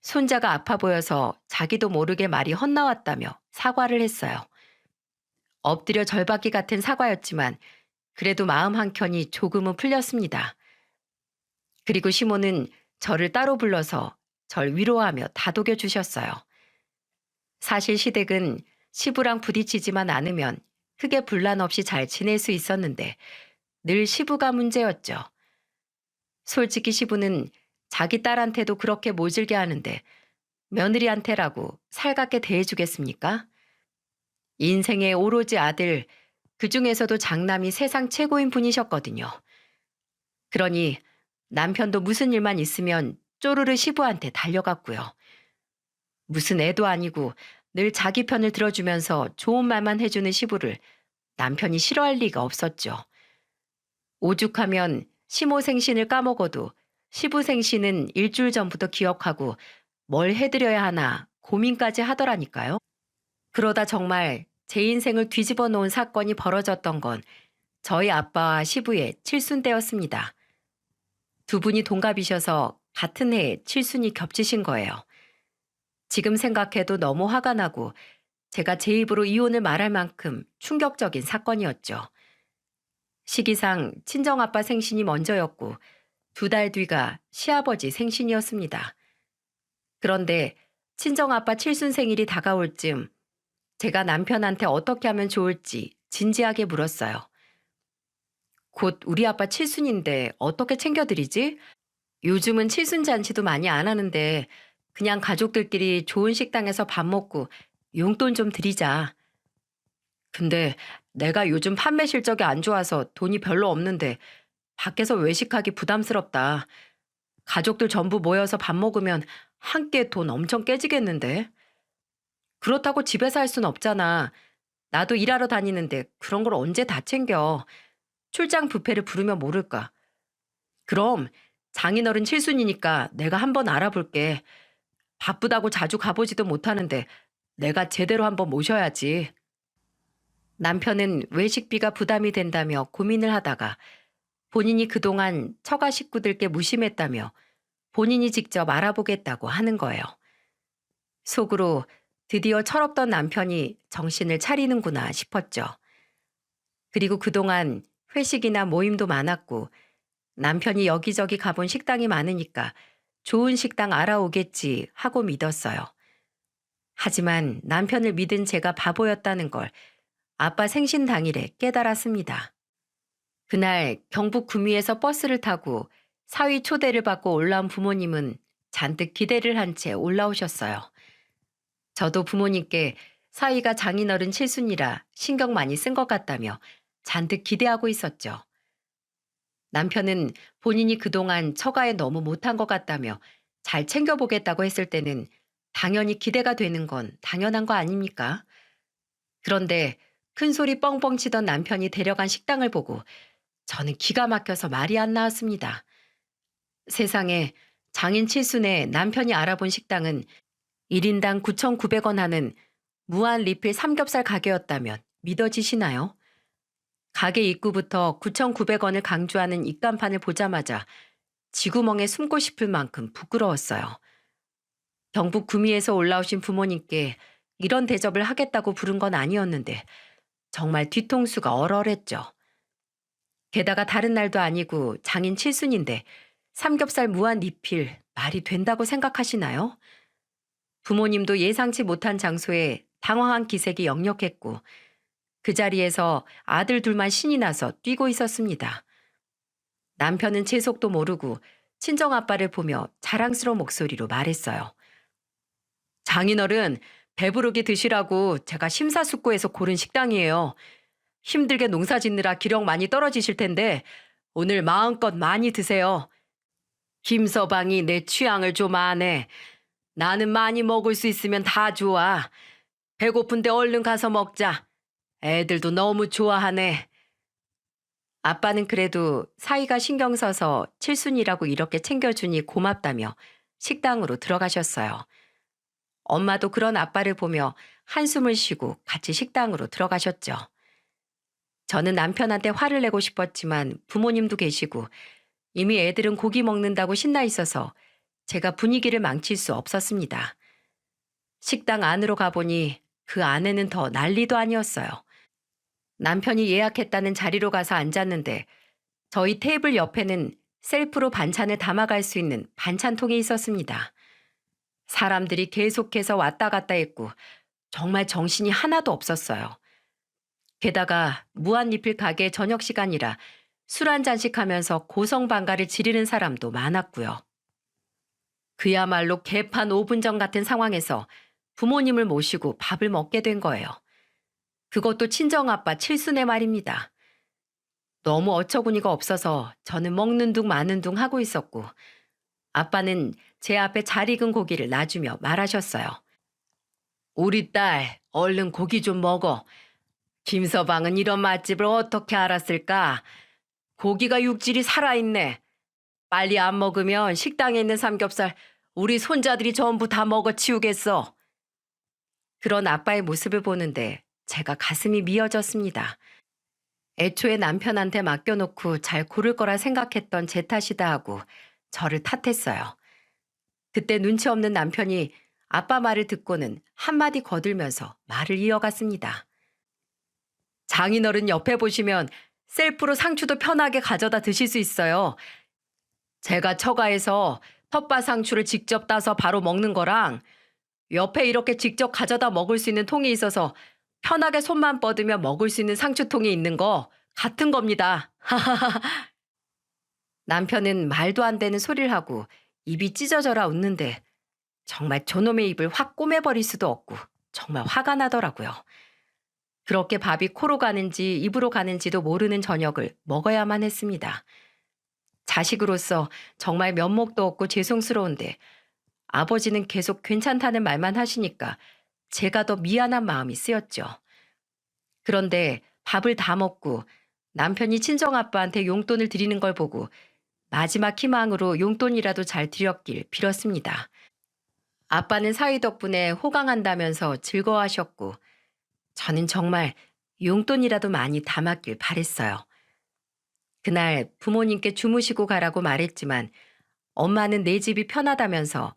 손자가 아파 보여서 자기도 모르게 말이 헛나왔다며 사과를 했어요. 엎드려 절받기 같은 사과였지만 그래도 마음 한켠이 조금은 풀렸습니다. 그리고 시모는 저를 따로 불러서 절 위로하며 다독여 주셨어요. 사실 시댁은 시부랑 부딪히지만 않으면 크게 분란 없이 잘 지낼 수 있었는데 늘 시부가 문제였죠. 솔직히 시부는 자기 딸한테도 그렇게 모질게 하는데 며느리한테라고 살갑게 대해주겠습니까? 인생의 오로지 아들, 그중에서도 장남이 세상 최고인 분이셨거든요. 그러니 남편도 무슨 일만 있으면 쪼르르 시부한테 달려갔고요. 무슨 애도 아니고 늘 자기 편을 들어주면서 좋은 말만 해주는 시부를 남편이 싫어할 리가 없었죠. 오죽하면 시모 생신을 까먹어도 시부 생신은 일주일 전부터 기억하고 뭘 해드려야 하나 고민까지 하더라니까요. 그러다 정말 제 인생을 뒤집어 놓은 사건이 벌어졌던 건 저희 아빠와 시부의 칠순 때였습니다. 두 분이 동갑이셔서 같은 해에 칠순이 겹치신 거예요. 지금 생각해도 너무 화가 나고 제가 제 입으로 이혼을 말할 만큼 충격적인 사건이었죠. 시기상 친정아빠 생신이 먼저였고 2달 뒤가 시아버지 생신이었습니다. 그런데 친정아빠 칠순 생일이 다가올 즈음 제가 남편한테 어떻게 하면 좋을지 진지하게 물었어요. 곧 우리 아빠 칠순인데 어떻게 챙겨드리지? 요즘은 칠순 잔치도 많이 안 하는데 그냥 가족들끼리 좋은 식당에서 밥 먹고 용돈 좀 드리자. 근데 내가 요즘 판매 실적이 안 좋아서 돈이 별로 없는데 밖에서 외식하기 부담스럽다. 가족들 전부 모여서 밥 먹으면 한 끼에 돈 엄청 깨지겠는데? 그렇다고 집에서 할 순 없잖아. 나도 일하러 다니는데 그런 걸 언제 다 챙겨. 출장 뷔페를 부르면 모를까. 그럼 장인어른 칠순이니까 내가 한번 알아볼게. 바쁘다고 자주 가보지도 못하는데 내가 제대로 한번 모셔야지. 남편은 외식비가 부담이 된다며 고민을 하다가 본인이 그동안 처가 식구들께 무심했다며 본인이 직접 알아보겠다고 하는 거예요. 속으로 드디어 철없던 남편이 정신을 차리는구나 싶었죠. 그리고 그동안 회식이나 모임도 많았고 남편이 여기저기 가본 식당이 많으니까 좋은 식당 알아오겠지 하고 믿었어요. 하지만 남편을 믿은 제가 바보였다는 걸 아빠 생신 당일에 깨달았습니다. 그날 경북 구미에서 버스를 타고 사위 초대를 받고 올라온 부모님은 잔뜩 기대를 한 채 올라오셨어요. 저도 부모님께 사위가 장인어른 칠순이라 신경 많이 쓴 것 같다며 잔뜩 기대하고 있었죠. 남편은 본인이 그동안 처가에 너무 못한 것 같다며 잘 챙겨보겠다고 했을 때는 당연히 기대가 되는 건 당연한 거 아닙니까? 그런데 큰 소리 뻥뻥 치던 남편이 데려간 식당을 보고 저는 기가 막혀서 말이 안 나왔습니다. 세상에, 장인 칠순의 남편이 알아본 식당은 1인당 9,900원 하는 무한 리필 삼겹살 가게였다면 믿어지시나요? 가게 입구부터 9,900원을 강조하는 입간판을 보자마자 쥐구멍에 숨고 싶을 만큼 부끄러웠어요. 경북 구미에서 올라오신 부모님께 이런 대접을 하겠다고 부른 건 아니었는데 정말 뒤통수가 얼얼했죠. 게다가 다른 날도 아니고 장인 칠순인데 삼겹살 무한 리필 말이 된다고 생각하시나요? 부모님도 예상치 못한 장소에 당황한 기색이 역력했고 그 자리에서 아들 둘만 신이 나서 뛰고 있었습니다. 남편은 제 속도 모르고 친정아빠를 보며 자랑스러운 목소리로 말했어요. 장인어른, 배부르게 드시라고 제가 심사숙고해서 고른 식당이에요. 힘들게 농사 짓느라 기력 많이 떨어지실 텐데 오늘 마음껏 많이 드세요. 김서방이 내 취향을 좀 아네. 나는 많이 먹을 수 있으면 다 좋아. 배고픈데 얼른 가서 먹자. 애들도 너무 좋아하네. 아빠는 그래도 사이가 신경 써서 칠순이라고 이렇게 챙겨주니 고맙다며 식당으로 들어가셨어요. 엄마도 그런 아빠를 보며 한숨을 쉬고 같이 식당으로 들어가셨죠. 저는 남편한테 화를 내고 싶었지만 부모님도 계시고 이미 애들은 고기 먹는다고 신나 있어서 제가 분위기를 망칠 수 없었습니다. 식당 안으로 가보니 그 안에는 더 난리도 아니었어요. 남편이 예약했다는 자리로 가서 앉았는데 저희 테이블 옆에는 셀프로 반찬을 담아갈 수 있는 반찬통이 있었습니다. 사람들이 계속해서 왔다 갔다 했고 정말 정신이 하나도 없었어요. 게다가 무한리필 가게 저녁 시간이라 술 한 잔씩 하면서 고성방가를 지르는 사람도 많았고요. 그야말로 개판 5분 전 같은 상황에서 부모님을 모시고 밥을 먹게 된 거예요. 그것도 친정아빠 칠순의 말입니다. 너무 어처구니가 없어서 저는 먹는 둥 마는 둥 하고 있었고 아빠는 제 앞에 잘 익은 고기를 놔주며 말하셨어요. 우리 딸, 얼른 고기 좀 먹어. 김서방은 이런 맛집을 어떻게 알았을까? 고기가 육질이 살아있네. 빨리 안 먹으면 식당에 있는 삼겹살 우리 손자들이 전부 다 먹어치우겠어. 그런 아빠의 모습을 보는데 제가 가슴이 미어졌습니다. 애초에 남편한테 맡겨놓고 잘 고를 거라 생각했던 제 탓이다 하고 저를 탓했어요. 그때 눈치 없는 남편이 아빠 말을 듣고는 한마디 거들면서 말을 이어갔습니다. 장인어른 옆에 보시면 셀프로 상추도 편하게 가져다 드실 수 있어요. 제가 처가에서 텃밭 상추를 직접 따서 바로 먹는 거랑 옆에 이렇게 직접 가져다 먹을 수 있는 통이 있어서 편하게 손만 뻗으며 먹을 수 있는 상추통이 있는 거 같은 겁니다. 남편은 말도 안 되는 소리를 하고 입이 찢어져라 웃는데 정말 저놈의 입을 확 꼬매버릴 수도 없고 정말 화가 나더라고요. 그렇게 밥이 코로 가는지 입으로 가는지도 모르는 저녁을 먹어야만 했습니다. 자식으로서 정말 면목도 없고 죄송스러운데 아버지는 계속 괜찮다는 말만 하시니까 제가 더 미안한 마음이 쓰였죠. 그런데 밥을 다 먹고 남편이 친정아빠한테 용돈을 드리는 걸 보고 마지막 희망으로 용돈이라도 잘 드렸길 빌었습니다. 아빠는 사위 덕분에 호강한다면서 즐거워하셨고 저는 정말 용돈이라도 많이 담았길 바랬어요. 그날 부모님께 주무시고 가라고 말했지만 엄마는 내 집이 편하다면서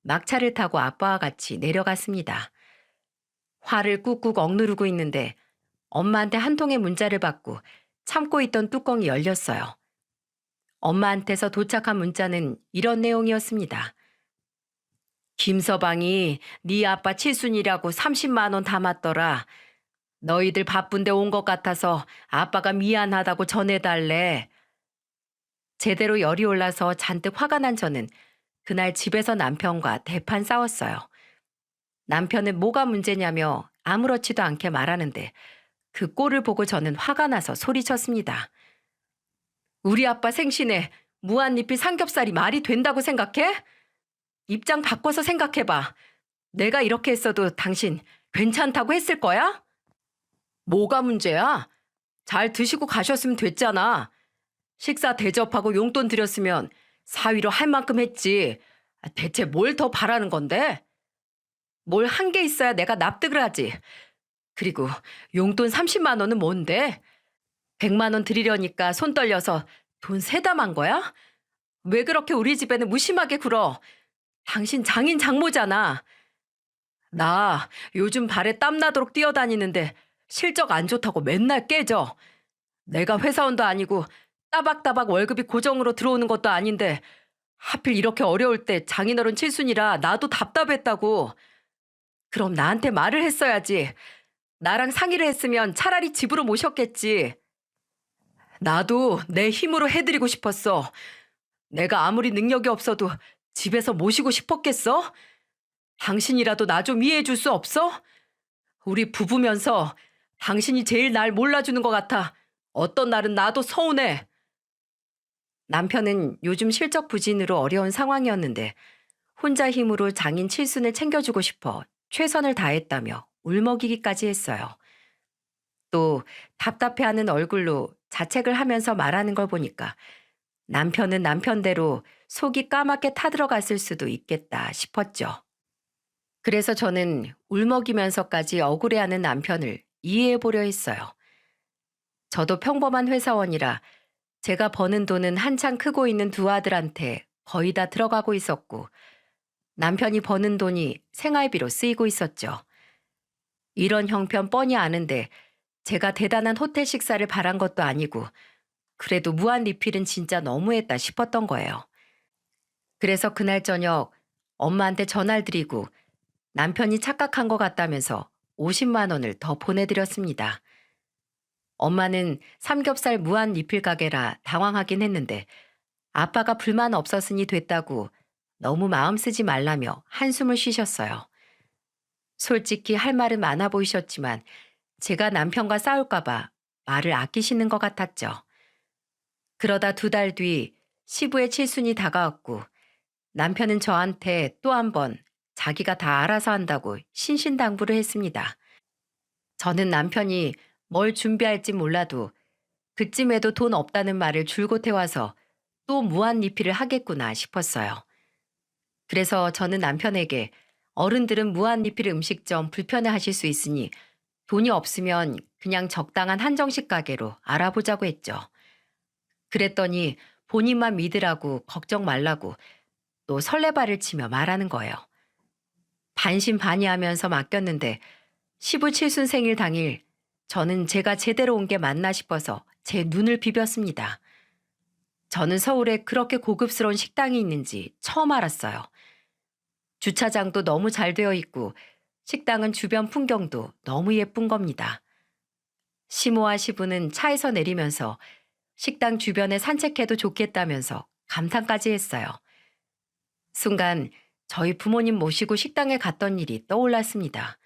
막차를 타고 아빠와 같이 내려갔습니다. 화를 꾹꾹 억누르고 있는데 엄마한테 한 통의 문자를 받고 참고 있던 뚜껑이 열렸어요. 엄마한테서 도착한 문자는 이런 내용이었습니다. 김서방이 네 아빠 칠순이라고 30만 원 담았더라. 너희들 바쁜데 온 것 같아서 아빠가 미안하다고 전해달래. 제대로 열이 올라서 잔뜩 화가 난 저는 그날 집에서 남편과 대판 싸웠어요. 남편은 뭐가 문제냐며 아무렇지도 않게 말하는데 그 꼴을 보고 저는 화가 나서 소리쳤습니다. 우리 아빠 생신에 무한리필 삼겹살이 말이 된다고 생각해? 입장 바꿔서 생각해봐. 내가 이렇게 했어도 당신 괜찮다고 했을 거야? 뭐가 문제야? 잘 드시고 가셨으면 됐잖아. 식사 대접하고 용돈 드렸으면 사위로 할 만큼 했지. 대체 뭘 더 바라는 건데? 뭘 한 게 있어야 내가 납득을 하지. 그리고 용돈 30만 원은 뭔데? 100만 원 드리려니까 손 떨려서 돈 세담한 거야? 왜 그렇게 우리 집에는 무심하게 굴어? 당신 장인 장모잖아. 나 요즘 발에 땀나도록 뛰어다니는데 실적 안 좋다고 맨날 깨져. 내가 회사원도 아니고 따박따박 월급이 고정으로 들어오는 것도 아닌데 하필 이렇게 어려울 때 장인어른 칠순이라 나도 답답했다고. 그럼 나한테 말을 했어야지. 나랑 상의를 했으면 차라리 집으로 모셨겠지. 나도 내 힘으로 해드리고 싶었어. 내가 아무리 능력이 없어도 집에서 모시고 싶었겠어? 당신이라도 나 좀 이해해 줄 수 없어? 우리 부부면서 당신이 제일 날 몰라주는 것 같아. 어떤 날은 나도 서운해. 남편은 요즘 실적 부진으로 어려운 상황이었는데 혼자 힘으로 장인 칠순을 챙겨주고 싶어 최선을 다했다며 울먹이기까지 했어요. 또 답답해하는 얼굴로 자책을 하면서 말하는 걸 보니까 남편은 남편대로 속이 까맣게 타들어갔을 수도 있겠다 싶었죠. 그래서 저는 울먹이면서까지 억울해하는 남편을 이해해보려 했어요. 저도 평범한 회사원이라 제가 버는 돈은 한창 크고 있는 두 아들한테 거의 다 들어가고 있었고 남편이 버는 돈이 생활비로 쓰이고 있었죠. 이런 형편 뻔히 아는데 제가 대단한 호텔 식사를 바란 것도 아니고 그래도 무한 리필은 진짜 너무했다 싶었던 거예요. 그래서 그날 저녁 엄마한테 전화를 드리고 남편이 착각한 것 같다면서 50만 원을 더 보내드렸습니다. 엄마는 삼겹살 무한 리필 가게라 당황하긴 했는데 아빠가 불만 없었으니 됐다고 너무 마음 쓰지 말라며 한숨을 쉬셨어요. 솔직히 할 말은 많아 보이셨지만 제가 남편과 싸울까봐 말을 아끼시는 것 같았죠. 그러다 2달 뒤 시부의 칠순이 다가왔고 남편은 저한테 또 한 번 자기가 다 알아서 한다고 신신당부를 했습니다. 저는 남편이 뭘 준비할지 몰라도 그쯤에도 돈 없다는 말을 줄곧 해와서 또 무한 리필을 하겠구나 싶었어요. 그래서 저는 남편에게 어른들은 무한 리필 음식점 불편해하실 수 있으니 돈이 없으면 그냥 적당한 한정식 가게로 알아보자고 했죠. 그랬더니 본인만 믿으라고 걱정 말라고 또 설레발을 치며 말하는 거예요. 반신반의하면서 맡겼는데 시부 칠순 생일 당일 저는 제가 제대로 온 게 맞나 싶어서 제 눈을 비볐습니다. 저는 서울에 그렇게 고급스러운 식당이 있는지 처음 알았어요. 주차장도 너무 잘 되어 있고 식당은 주변 풍경도 너무 예쁜 겁니다. 시모와 시부는 차에서 내리면서 식당 주변에 산책해도 좋겠다면서 감탄까지 했어요. 순간 저희 부모님 모시고 식당에 갔던 일이 떠올랐습니다.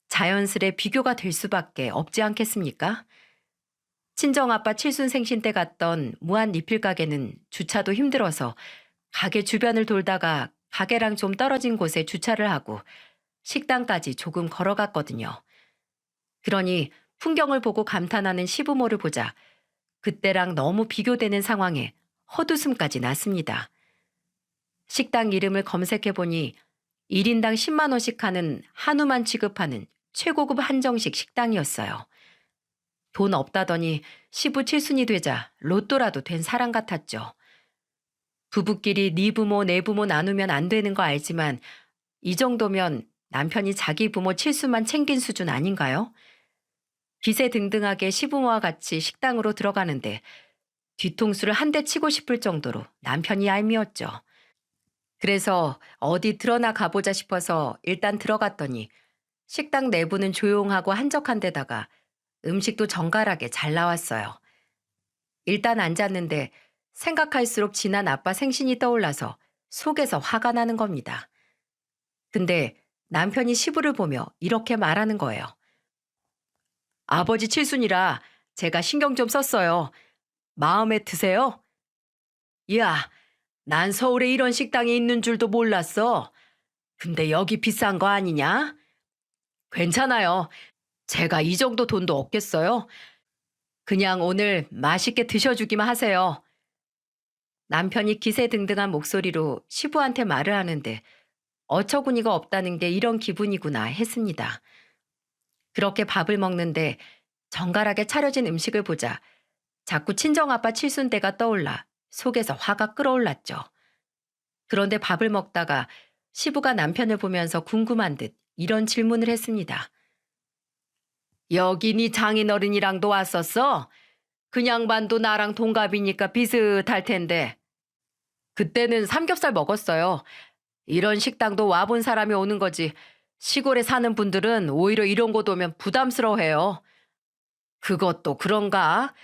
자연스레 비교가 될 수밖에 없지 않겠습니까? 친정아빠 칠순생신 때 갔던 무한 리필 가게는 주차도 힘들어서 가게 주변을 돌다가 가게랑 좀 떨어진 곳에 주차를 하고 식당까지 조금 걸어갔거든요. 그러니 풍경을 보고 감탄하는 시부모를 보자 그때랑 너무 비교되는 상황에 헛웃음까지 났습니다. 식당 이름을 검색해보니 1인당 10만 원씩 하는 한우만 취급하는 최고급 한정식 식당이었어요. 돈 없다더니 시부 칠순이 되자 로또라도 된 사람 같았죠. 부부끼리 네 부모 내 부모 나누면 안 되는 거 알지만 이 정도면 남편이 자기 부모 칠순만 챙긴 수준 아닌가요? 기세등등하게 시부모와 같이 식당으로 들어가는데 뒤통수를 한 대 치고 싶을 정도로 남편이 얄미웠죠. 그래서 어디 드러나 가보자 싶어서 일단 들어갔더니 식당 내부는 조용하고 한적한 데다가 음식도 정갈하게 잘 나왔어요. 일단 앉았는데 생각할수록 지난 아빠 생신이 떠올라서 속에서 화가 나는 겁니다. 근데 남편이 시부를 보며 이렇게 말하는 거예요. 아버지 칠순이라 제가 신경 좀 썼어요. 마음에 드세요? 야, 난 서울에 이런 식당이 있는 줄도 몰랐어. 근데 여기 비싼 거 아니냐? 괜찮아요. 제가 이 정도 돈도 없겠어요. 그냥 오늘 맛있게 드셔주기만 하세요. 남편이 기세등등한 목소리로 시부한테 말을 하는데 어처구니가 없다는 게 이런 기분이구나 했습니다. 그렇게 밥을 먹는데 정갈하게 차려진 음식을 보자 자꾸 친정아빠 칠순때가 떠올라 속에서 화가 끓어올랐죠. 그런데 밥을 먹다가 시부가 남편을 보면서 궁금한 듯 이런 질문을 했습니다. 여기 네 장인어른이랑도 왔었어? 그 양반도 나랑 동갑이니까 비슷할 텐데. 그때는 삼겹살 먹었어요. 이런 식당도 와본 사람이 오는 거지. 시골에 사는 분들은 오히려 이런 곳 오면 부담스러워해요. 그것도 그런가?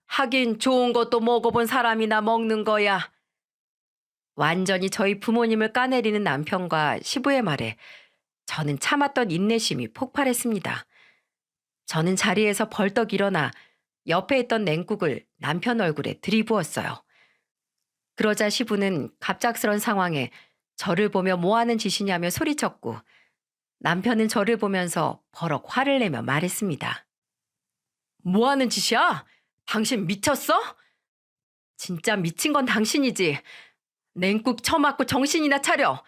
하긴 좋은 것도 먹어본 사람이나 먹는 거야. 완전히 저희 부모님을 까내리는 남편과 시부의 말에 저는 참았던 인내심이 폭발했습니다. 저는 자리에서 벌떡 일어나 옆에 있던 냉국을 남편 얼굴에 들이부었어요. 그러자 시부는 갑작스런 상황에 저를 보며 뭐 하는 짓이냐며 소리쳤고 남편은 저를 보면서 버럭 화를 내며 말했습니다. 뭐 하는 짓이야? 당신 미쳤어? 진짜 미친 건 당신이지. 냉국 처맞고 정신이나 차려.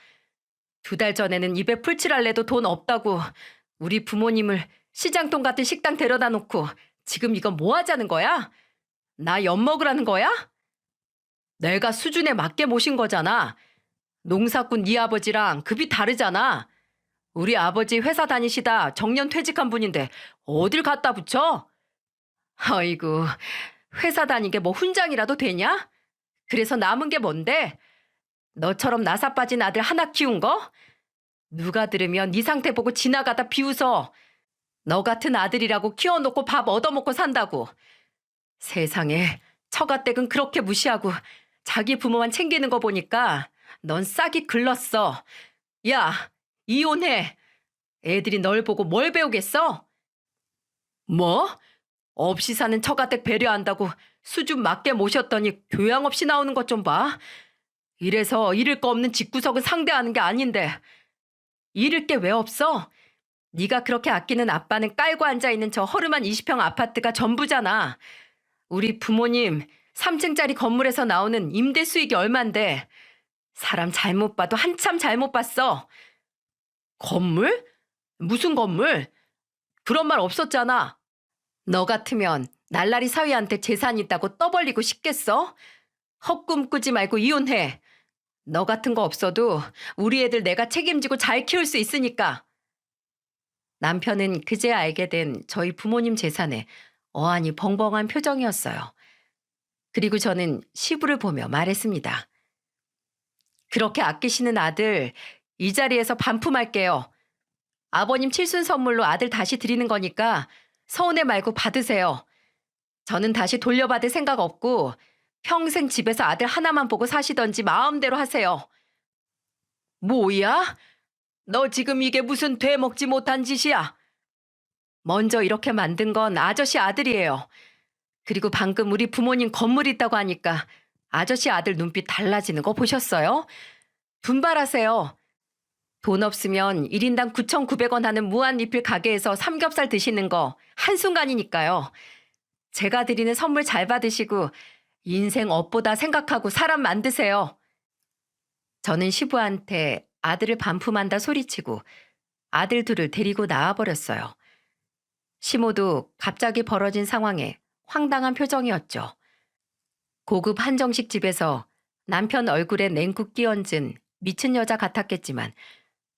2달 전에는 입에 풀칠할래도 돈 없다고 우리 부모님을 시장동 같은 식당 데려다 놓고 지금 이건 뭐 하자는 거야? 나 엿먹으라는 거야? 내가 수준에 맞게 모신 거잖아. 농사꾼 네 아버지랑 급이 다르잖아. 우리 아버지 회사 다니시다 정년 퇴직한 분인데 어딜 갖다 붙여? 아이고, 회사 다니게 뭐 훈장이라도 되냐? 그래서 남은 게 뭔데? 너처럼 나사 빠진 아들 하나 키운 거? 누가 들으면 네 상태 보고 지나가다 비웃어. 너 같은 아들이라고 키워놓고 밥 얻어먹고 산다고. 세상에 처가댁은 그렇게 무시하고 자기 부모만 챙기는 거 보니까 넌 싹이 글렀어. 야, 이혼해. 애들이 널 보고 뭘 배우겠어? 뭐? 없이 사는 처가댁 배려한다고 수준 맞게 모셨더니 교양 없이 나오는 것 좀 봐. 이래서 잃을 거 없는 집구석은 상대하는 게 아닌데. 잃을 게 왜 없어? 네가 그렇게 아끼는 아빠는 깔고 앉아있는 저 허름한 20평 아파트가 전부잖아. 우리 부모님 3층짜리 건물에서 나오는 임대 수익이 얼만데. 사람 잘못 봐도 한참 잘못 봤어. 건물? 무슨 건물? 그런 말 없었잖아. 너 같으면 날라리 사위한테 재산 있다고 떠벌리고 싶겠어? 헛꿈 꾸지 말고 이혼해. 너 같은 거 없어도 우리 애들 내가 책임지고 잘 키울 수 있으니까. 남편은 그제 알게 된 저희 부모님 재산에 어안이 벙벙한 표정이었어요. 그리고 저는 시부를 보며 말했습니다. 그렇게 아끼시는 아들 이 자리에서 반품할게요. 아버님 칠순 선물로 아들 다시 드리는 거니까 서운해 말고 받으세요. 저는 다시 돌려받을 생각 없고 평생 집에서 아들 하나만 보고 사시던지 마음대로 하세요. 뭐야? 너 지금 이게 무슨 되먹지 못한 짓이야? 먼저 이렇게 만든 건 아저씨 아들이에요. 그리고 방금 우리 부모님 건물 있다고 하니까 아저씨 아들 눈빛 달라지는 거 보셨어요? 분발하세요. 돈 없으면 1인당 9,900원 하는 무한리필 가게에서 삼겹살 드시는 거 한순간이니까요. 제가 드리는 선물 잘 받으시고 인생 업보다 생각하고 사람 만드세요. 저는 시부한테 아들을 반품한다 소리치고 아들 둘을 데리고 나와버렸어요. 시모도 갑자기 벌어진 상황에 황당한 표정이었죠. 고급 한정식 집에서 남편 얼굴에 냉국 끼얹은 미친 여자 같았겠지만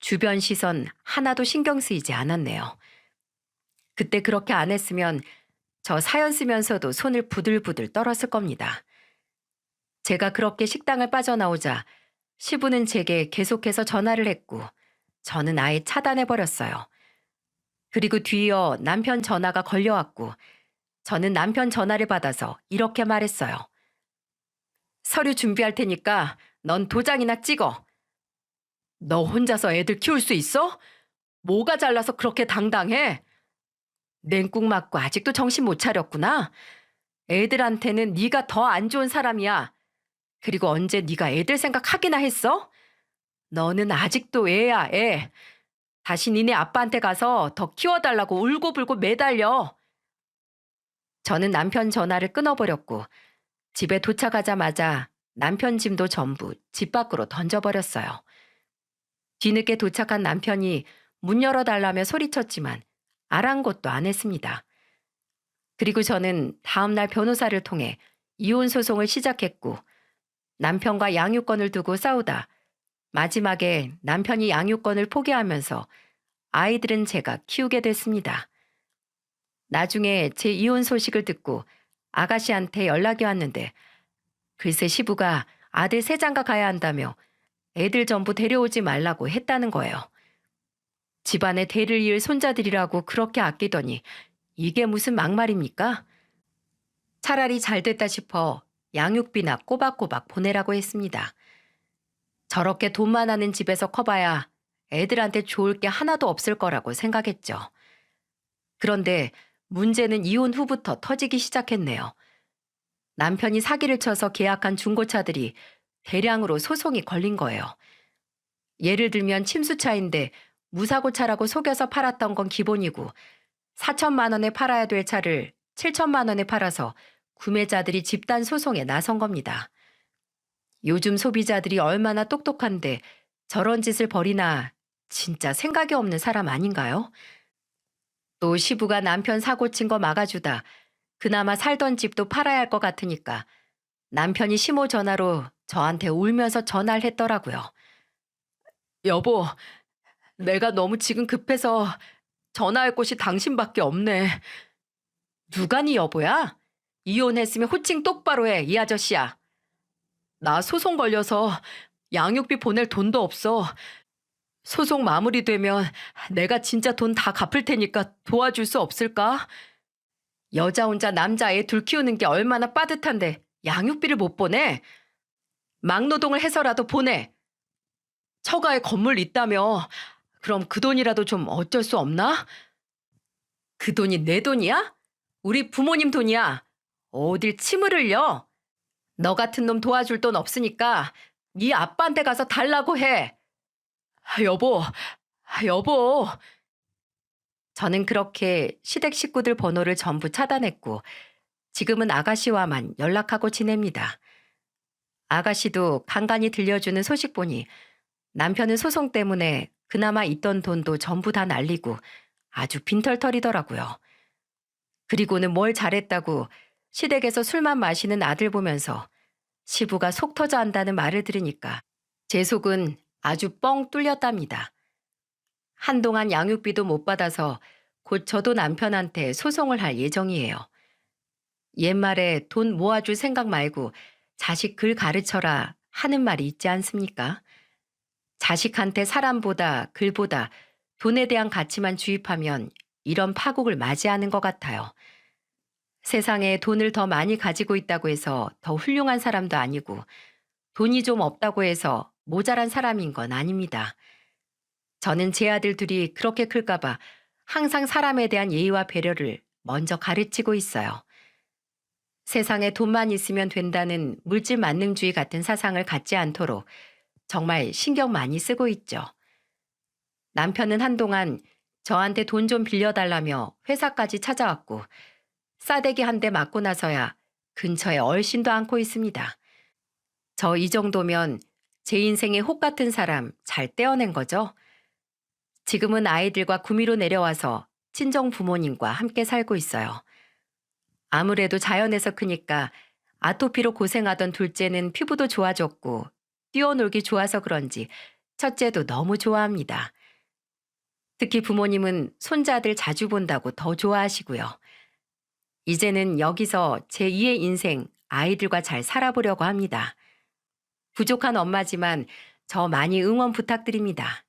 주변 시선 하나도 신경 쓰이지 않았네요. 그때 그렇게 안 했으면 저 사연 쓰면서도 손을 부들부들 떨었을 겁니다. 제가 그렇게 식당을 빠져나오자 시부는 제게 계속해서 전화를 했고 저는 아예 차단해버렸어요. 그리고 뒤이어 남편 전화가 걸려왔고 저는 남편 전화를 받아서 이렇게 말했어요. 서류 준비할 테니까 넌 도장이나 찍어. 너 혼자서 애들 키울 수 있어? 뭐가 잘나서 그렇게 당당해? 냉국 맞고 아직도 정신 못 차렸구나. 애들한테는 네가 더 안 좋은 사람이야. 그리고 언제 네가 애들 생각하기나 했어? 너는 아직도 애야, 애. 다시 니네 아빠한테 가서 더 키워달라고 울고불고 매달려. 저는 남편 전화를 끊어버렸고 집에 도착하자마자 남편 짐도 전부 집 밖으로 던져버렸어요. 뒤늦게 도착한 남편이 문 열어달라며 소리쳤지만 아랑곳도 안 했습니다. 그리고 저는 다음날 변호사를 통해 이혼 소송을 시작했고 남편과 양육권을 두고 싸우다 마지막에 남편이 양육권을 포기하면서 아이들은 제가 키우게 됐습니다. 나중에 제 이혼 소식을 듣고 아가씨한테 연락이 왔는데 글쎄 시부가 아들 세장가 가야 한다며 애들 전부 데려오지 말라고 했다는 거예요. 집안에 대를 이을 손자들이라고 그렇게 아끼더니 이게 무슨 막말입니까? 차라리 잘 됐다 싶어 양육비나 꼬박꼬박 보내라고 했습니다. 저렇게 돈만 하는 집에서 커봐야 애들한테 좋을 게 하나도 없을 거라고 생각했죠. 그런데 문제는 이혼 후부터 터지기 시작했네요. 남편이 사기를 쳐서 계약한 중고차들이 대량으로 소송이 걸린 거예요. 예를 들면 침수차인데 무사고차라고 속여서 팔았던 건 기본이고 4천만 원에 팔아야 될 차를 7천만 원에 팔아서 구매자들이 집단 소송에 나선 겁니다. 요즘 소비자들이 얼마나 똑똑한데 저런 짓을 벌이나 진짜 생각이 없는 사람 아닌가요? 또 시부가 남편 사고 친 거 막아주다 그나마 살던 집도 팔아야 할 것 같으니까 남편이 시모 전화로 저한테 울면서 전화를 했더라고요. 여보, 내가 너무 지금 급해서 전화할 곳이 당신밖에 없네. 누가 네 여보야? 이혼했으면 호칭 똑바로 해, 이 아저씨야. 나 소송 걸려서 양육비 보낼 돈도 없어. 소송 마무리되면 내가 진짜 돈 다 갚을 테니까 도와줄 수 없을까? 여자 혼자 남자애 둘 키우는 게 얼마나 빠듯한데 양육비를 못 보내? 막노동을 해서라도 보내. 처가에 건물 있다며. 그럼 그 돈이라도 좀 어쩔 수 없나? 그 돈이 내 돈이야? 우리 부모님 돈이야. 어딜 침을 흘려? 너 같은 놈 도와줄 돈 없으니까 네 아빠한테 가서 달라고 해. 여보, 여보. 저는 그렇게 시댁 식구들 번호를 전부 차단했고 지금은 아가씨와만 연락하고 지냅니다. 아가씨도 간간히 들려주는 소식 보니 남편은 소송 때문에 그나마 있던 돈도 전부 다 날리고 아주 빈털터리더라고요. 그리고는 뭘 잘했다고 시댁에서 술만 마시는 아들 보면서 시부가 속 터져 한다는 말을 들으니까 제 속은 아주 뻥 뚫렸답니다. 한동안 양육비도 못 받아서 곧 저도 남편한테 소송을 할 예정이에요. 옛말에 돈 모아줄 생각 말고 자식 글 가르쳐라 하는 말이 있지 않습니까? 자식한테 사람보다 글보다 돈에 대한 가치만 주입하면 이런 파국을 맞이하는 것 같아요. 세상에 돈을 더 많이 가지고 있다고 해서 더 훌륭한 사람도 아니고 돈이 좀 없다고 해서 모자란 사람인 건 아닙니다. 저는 제 아들 둘이 그렇게 클까봐 항상 사람에 대한 예의와 배려를 먼저 가르치고 있어요. 세상에 돈만 있으면 된다는 물질 만능주의 같은 사상을 갖지 않도록 정말 신경 많이 쓰고 있죠. 남편은 한동안 저한테 돈 좀 빌려달라며 회사까지 찾아왔고 싸대기 한 대 맞고 나서야 근처에 얼씬도 않고 있습니다. 저 이 정도면 제 인생의 혹 같은 사람 잘 떼어낸 거죠? 지금은 아이들과 구미로 내려와서 친정 부모님과 함께 살고 있어요. 아무래도 자연에서 크니까 아토피로 고생하던 둘째는 피부도 좋아졌고 뛰어놀기 좋아서 그런지 첫째도 너무 좋아합니다. 특히 부모님은 손자들 자주 본다고 더 좋아하시고요. 이제는 여기서 제2의 인생 아이들과 잘 살아보려고 합니다. 부족한 엄마지만 저 많이 응원 부탁드립니다.